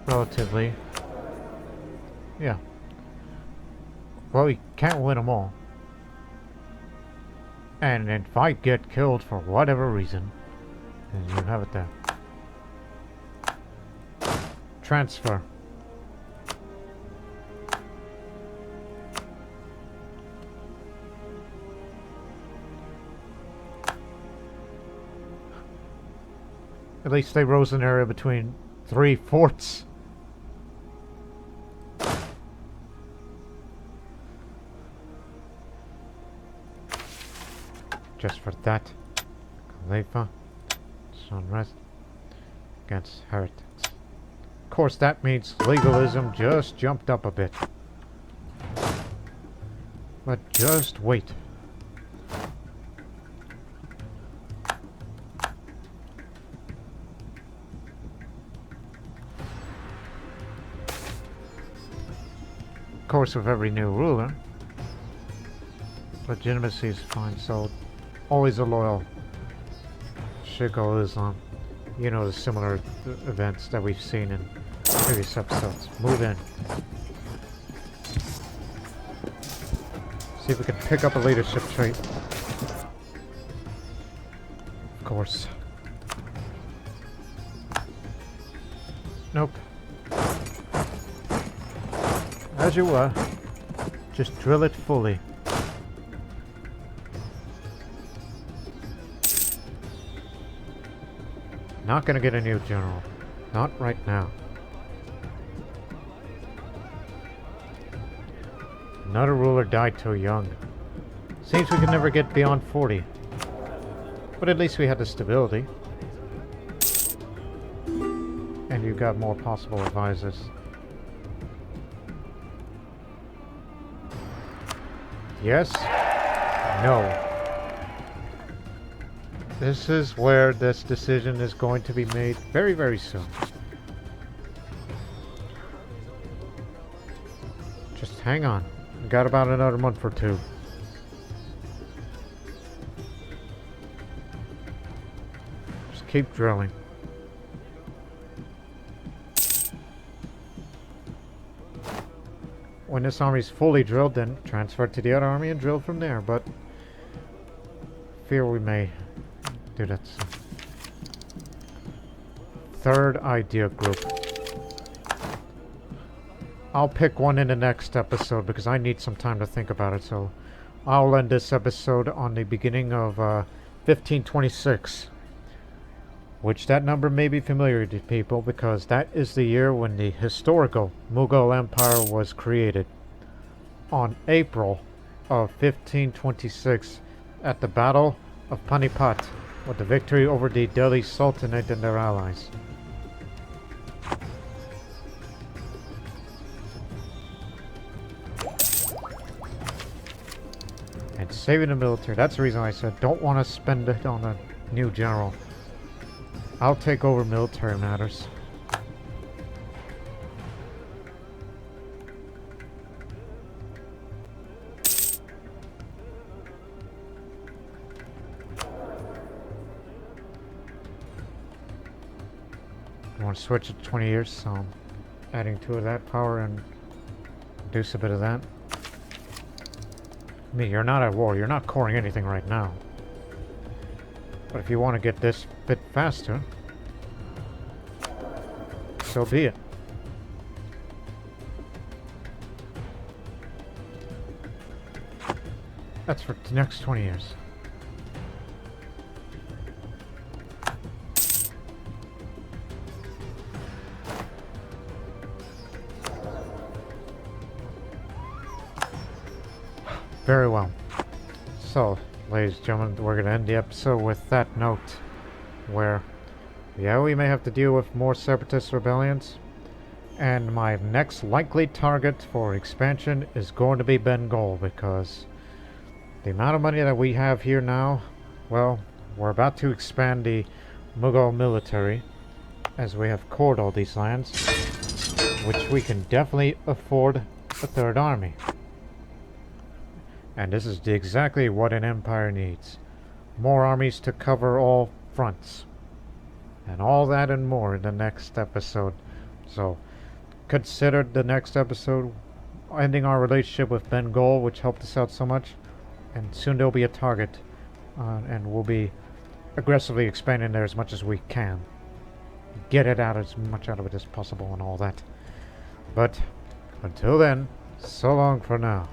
relatively. Yeah. Well, we can't win them all. And if I get killed for whatever reason, then you have it there. Transfer. At least they rose an area between 3 forts. Just for that, Khalifa, unrest against heretics. Of course, that means legalism just jumped up a bit. But just wait. Of course, with every new ruler, legitimacy is fine, so always a loyal Sheikh al-Islam. You know, the similar events that we've seen in previous episodes. Move in. See if we can pick up a leadership trait. Of course. Nope. As you were, just drill it fully. Not gonna get a new general. Not right now. Another ruler died too young. Seems we can never get beyond 40. But at least we had the stability. And you got more possible advisors. Yes? No. This is where this decision is going to be made very, very soon. Just hang on. We got about another month or two. Just keep drilling. When this army is fully drilled, then transfer to the other army and drill from there, but fear we may do that soon. Third idea group. I'll pick one in the next episode because I need some time to think about it, so I'll end this episode on the beginning of 1526. Which that number may be familiar to people because that is the year when the historical Mughal Empire was created. On April of 1526 at the Battle of Panipat, with the victory over the Delhi Sultanate and their allies. And saving the military, that's the reason I said don't want to spend it on a new general. I'll take over military matters. I want to switch it to 20 years, so I'm adding to that power and reduce a bit of that. I mean, you're not at war. You're not coring anything right now. But if you want to get this bit faster, so be it. That's for the next 20 years. Very well. So, ladies and gentlemen, we're going to end the episode with that note where, yeah, we may have to deal with more separatist rebellions, and my next likely target for expansion is going to be Bengal, because the amount of money that we have here now, well, we're about to expand the Mughal military as we have cored all these lands, which we can definitely afford a third army. And this is exactly what an empire needs. More armies to cover all fronts. And all that and more in the next episode. So, consider the next episode ending our relationship with Bengal, which helped us out so much. And soon there'll be a target. And we'll be aggressively expanding there as much as we can. Get it out, as much out of it as possible and all that. But, until then, so long for now.